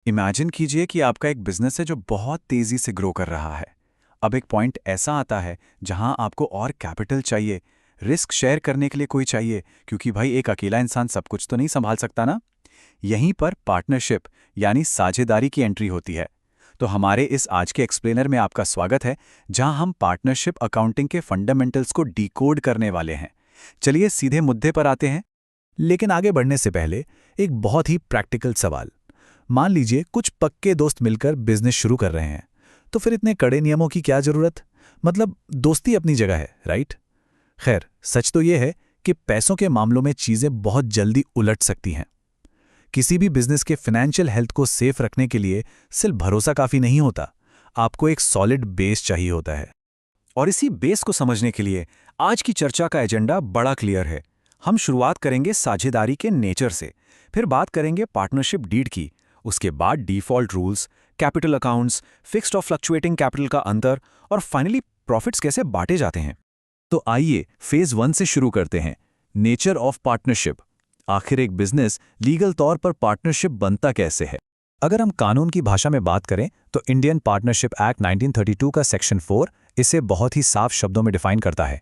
Imagine कीजिए कि आपका एक बिजनेस है जो बहुत तेजी से ग्रो कर रहा है। अब एक पॉइंट ऐसा आता है जहां आपको और कैपिटल चाहिए, रिस्क शेयर करने के लिए कोई चाहिए, क्योंकि भाई एक अकेला इंसान सब कुछ तो नहीं संभाल सकता ना। यहीं पर पार्टनरशिप यानी साझेदारी की एंट्री होती है। तो हमारे इस आज के एक्सप्लेनर में आपका स्वागत है, जहां हम पार्टनरशिप अकाउंटिंग के फंडामेंटल्स को डिकोड करने वाले हैं। चलिए सीधे मुद्दे पर आते हैं। लेकिन आगे बढ़ने से पहले एक बहुत ही प्रैक्टिकल सवाल। मान लीजिए कुछ पक्के दोस्त मिलकर बिजनेस शुरू कर रहे हैं, तो फिर इतने कड़े नियमों की क्या जरूरत? मतलब दोस्ती अपनी जगह है, राइट? खैर, सच तो यह है कि पैसों के मामलों में चीजें बहुत जल्दी उलट सकती हैं। किसी भी बिजनेस के फाइनेंशियल हेल्थ को सेफ रखने के लिए सिर्फ भरोसा काफी नहीं होता, आपको एक सॉलिड बेस चाहिए होता है। और इसी बेस को समझने के लिए आज की चर्चा का एजेंडा बड़ा क्लियर है। हम शुरुआत करेंगे साझेदारी के नेचर से, फिर बात करेंगे पार्टनरशिप डीड की, उसके बाद default rules, capital accounts, fixed और फ्लक्चुएटिंग कैपिटल का अंतर, और फाइनली प्रॉफिट्स कैसे बांटे जाते हैं। तो आइए फेज 1 से शुरू करते हैं। Nature of partnership. आखिर एक बिजनेस लीगल तौर पर पार्टनरशिप बनता कैसे है? अगर हम कानून की भाषा में बात करें तो इंडियन पार्टनरशिप एक्ट 1932 का सेक्शन 4 इसे बहुत ही साफ शब्दों में डिफाइन करता है।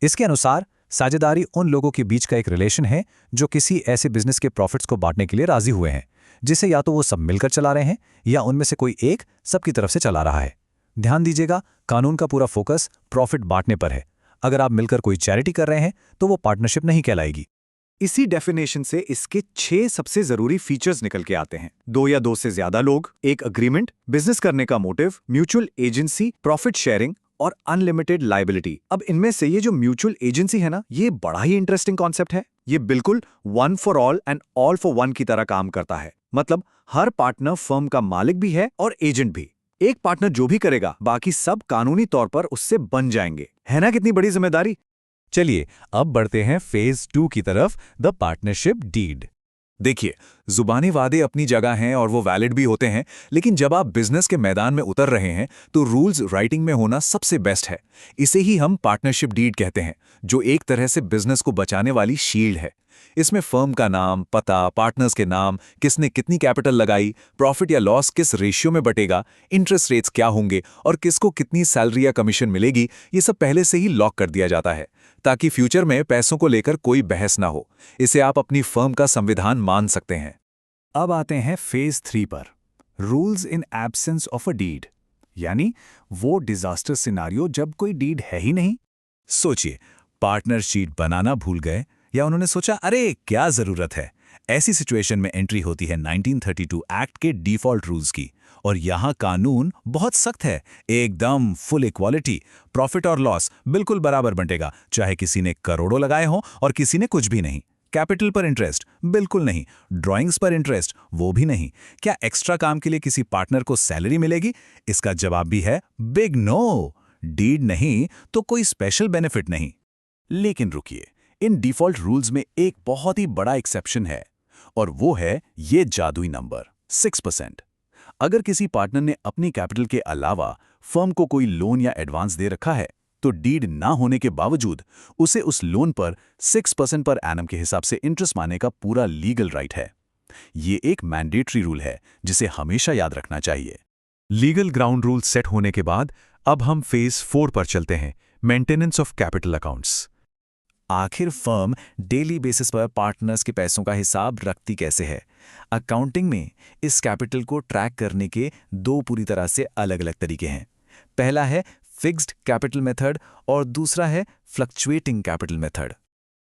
इसके अनुसार साझेदारी उन लोगों के बीच का एक रिलेशन है जो किसी ऐसे बिजनेस के प्रॉफिट्स को बांटने के लिए राजी हुए हैं, जिसे या तो वो सब मिलकर चला रहे हैं या उनमें से कोई एक सबकी तरफ से चला रहा है। ध्यान दीजिएगा, कानून का पूरा फोकस प्रॉफिट बांटने पर है। अगर आप मिलकर कोई चैरिटी कर रहे हैं तो वो पार्टनरशिप नहीं कहलाएगी। इसी डेफिनेशन से इसके 6 सबसे जरूरी फीचर्स निकल के आते हैं। 2 या 2 से ज्यादा लोग, एक अग्रीमेंट, बिजनेस करने का motive, mutual agency, profit sharing और अनलिमिटेड लायबिलिटी। अब इनमें से ये जो म्यूचुअल एजेंसी है ना, ये बड़ा ही इंटरेस्टिंग कॉन्सेप्ट है। ये बिल्कुल one for all and all for one की तरह काम करता है। मतलब हर पार्टनर फर्म का मालिक भी है और एजेंट भी। एक पार्टनर जो भी करेगा, बाकी सब कानूनी तौर पर उससे बन जाएंगे। है ना कितनी बड़ी जिम्मेदारी। चलिए अब बढ़ते हैं फेज 2 की तरफ, द पार्टनरशिप डीड। देखिए, जुबानी वादे अपनी जगह हैं और वो वैलिड भी होते हैं, लेकिन जब आप बिजनेस के मैदान में उतर रहे हैं तो रूल्स राइटिंग में होना सबसे बेस्ट है। इसे ही हम पार्टनरशिप डीड कहते हैं, जो एक तरह से बिजनेस को बचाने वाली शील्ड है। इसमें फर्म का नाम, पता, पार्टनर्स के नाम, किसने कितनी कैपिटल लगाई, प्रॉफिट या लॉस किस रेशियो में बटेगा, इंटरेस्ट रेट्स क्या होंगे और किसको कितनी सैलरी या कमीशन मिलेगी, ये सब पहले से ही लॉक कर दिया जाता है, ताकि फ्यूचर में पैसों को लेकर कोई बहस ना हो। इसे आप अपनी फर्म का संविधान मान सकते हैं। अब आते हैं फेज 3 पर, rules in absence of a deed, यानी वो डिजास्टर सिनारियो जब कोई डीड है ही नहीं। सोचिए, पार्टनर शीट बनाना भूल गए या उन्होंने सोचा अरे क्या जरूरत है। ऐसी सिचुएशन में एंट्री होती है 1932 एक्ट के डिफॉल्ट रूल्स की, और यहां कानून बहुत सख्त है, एकदम फुल इक्वालिटी। प्रॉफिट और लॉस बिल्कुल बराबर बंटेगा, चाहे किसी ने करोड़ों लगाए हों और किसी ने कुछ भी नहीं। कैपिटल पर इंटरेस्ट बिल्कुल नहीं, ड्राइंग्स पर इंटरेस्ट वो भी नहीं। क्या एक्स्ट्रा काम के लिए किसी पार्टनर को सैलरी मिलेगी? इसका जवाब भी है बिग नो। डीड नहीं तो कोई स्पेशल बेनिफिट नहीं। लेकिन रुकिए, इन डिफॉल्ट रूल्स में एक बहुत ही बड़ा एक्सेप्शन है, और वो है ये जादुई नंबर 6%। अगर किसी पार्टनर ने अपनी कैपिटल के अलावा फर्म को कोई लोन या एडवांस दे रखा है, तो डीड ना होने के बावजूद उसे उस लोन पर 6% पर एनम के हिसाब से इंटरेस्ट माने का पूरा लीगल राइट है। ये एक मैंडेटरी रूल है जिसे हमेशा याद रखना चाहिए। लीगल ग्राउंड रूल सेट होने के बाद अब हम फेज 4 पर चलते हैं, मेंटेनेंस ऑफ कैपिटल अकाउंट्स। आखिर फर्म डेली बेसिस पर पार्टनर्स के पैसों का हिसाब रखती कैसे है? अकाउंटिंग में इस कैपिटल को ट्रैक करने के 2 पूरी तरह से अलग अलग तरीके हैं। पहला है फिक्स्ड कैपिटल मेथड और दूसरा है फ्लक्चुएटिंग कैपिटल मेथड।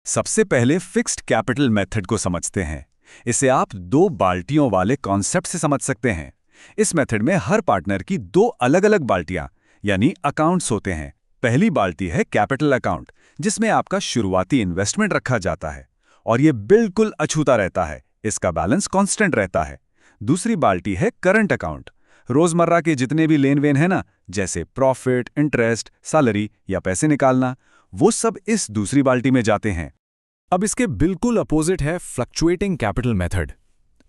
सबसे पहले फिक्स्ड कैपिटल मेथड को समझते हैं। इसे आप 2 बाल्टियों वाले कॉन्सेप्ट से समझ सकते हैं। इस मेथड में हर पार्टनर की 2 अलग अलग बाल्टियां यानी अकाउंट्स होते हैं। पहली बाल्टी है कैपिटल अकाउंट, जिसमें आपका शुरुआती इन्वेस्टमेंट रखा जाता है और ये बिल्कुल अछूता रहता है, इसका बैलेंस कांस्टेंट रहता है। दूसरी बाल्टी है करंट अकाउंट। रोजमर्रा के जितने भी लेन देन है ना, जैसे प्रॉफिट, इंटरेस्ट, सैलरी या पैसे निकालना, वो सब इस दूसरी बाल्टी में जाते हैं। अब इसके बिल्कुल अपोजिट है फ्लक्चुएटिंग कैपिटल मेथड।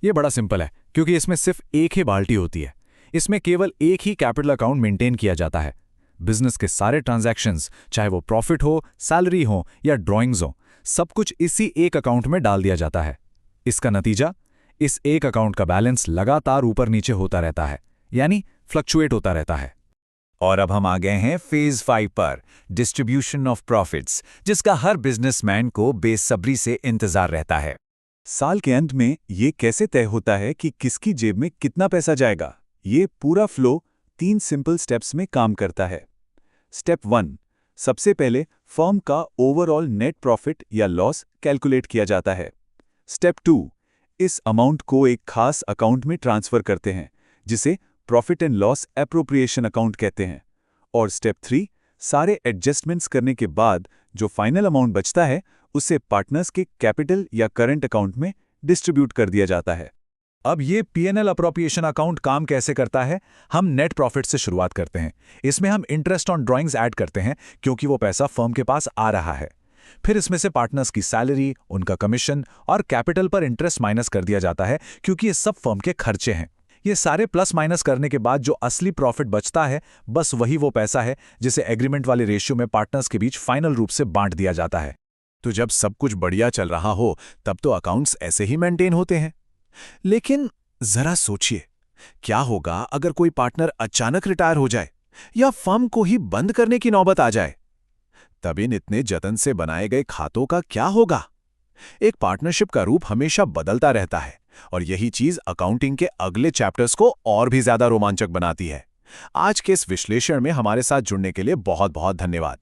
ये बड़ा सिंपल है, क्योंकि इसमें सिर्फ एक ही बाल्टी होती है। इसमें केवल एक ही कैपिटल अकाउंट मेंटेन किया जाता है। बिजनेस के सारे ट्रांजैक्शंस, चाहे वो प्रॉफिट हो, सैलरी हो या ड्राइंग्स हो, सब कुछ इसी एक अकाउंट में डाल दिया जाता है। इसका नतीजा, इस एक अकाउंट का बैलेंस लगातार ऊपर नीचे होता रहता है, यानी फ्लक्चुएट होता रहता है। और अब हम आ गए हैं फेज 5 पर, डिस्ट्रीब्यूशन ऑफ प्रॉफिट्स, जिसका हर बिजनेसमैन को बेसब्री से इंतजार रहता है। साल के अंत में ये कैसे तय होता है कि किसकी जेब में कितना पैसा जाएगा? ये पूरा फ्लो 3 सिंपल स्टेप्स में काम करता है। स्टेप 1, सबसे पहले फर्म का ओवरऑल नेट प्रॉफिट या लॉस कैलकुलेट किया जाता है। स्टेप 2, इस अमाउंट को एक खास अकाउंट में ट्रांसफर करते हैं, जिसे profit and loss appropriation account कहते हैं। और स्टेप 3, सारे एडजस्टमेंट्स करने के बाद जो फाइनल अमाउंट बचता है उसे पार्टनर्स के कैपिटल या करंट अकाउंट में डिस्ट्रीब्यूट कर दिया जाता है। अब ये P&L अप्रोप्रिएशन अकाउंट काम कैसे करता है? हम नेट प्रॉफिट से शुरुआत करते हैं। इसमें हम इंटरेस्ट ऑन ड्राइंग्स ऐड करते हैं, क्योंकि वो पैसा फर्म के पास आ रहा है। फिर इसमें से पार्टनर्स की सैलरी, उनका कमीशन और कैपिटल पर इंटरेस्ट माइनस कर दिया जाता है, क्योंकि ये सब फर्म के खर्चे हैं। ये सारे प्लस माइनस करने के बाद जो असली प्रॉफिट बचता है, बस वही वो पैसा है जिसे एग्रीमेंट वाले रेशियो में पार्टनर्स के बीच फाइनल रूप से बांट दिया जाता है। तो जब सब कुछ बढ़िया चल रहा हो तब तो अकाउंट्स ऐसे ही मेंटेन होते हैं। लेकिन जरा सोचिए, क्या होगा अगर कोई पार्टनर अचानक रिटायर हो जाए या फर्म को ही बंद करने की नौबत आ जाए? तब इन इतने जतन से बनाए गए खातों का क्या होगा? एक पार्टनरशिप का रूप हमेशा बदलता रहता है, और यही चीज अकाउंटिंग के अगले चैप्टर्स को और भी ज्यादा रोमांचक बनाती है। आज के इस विश्लेषण में हमारे साथ जुड़ने के लिए बहुत बहुत धन्यवाद।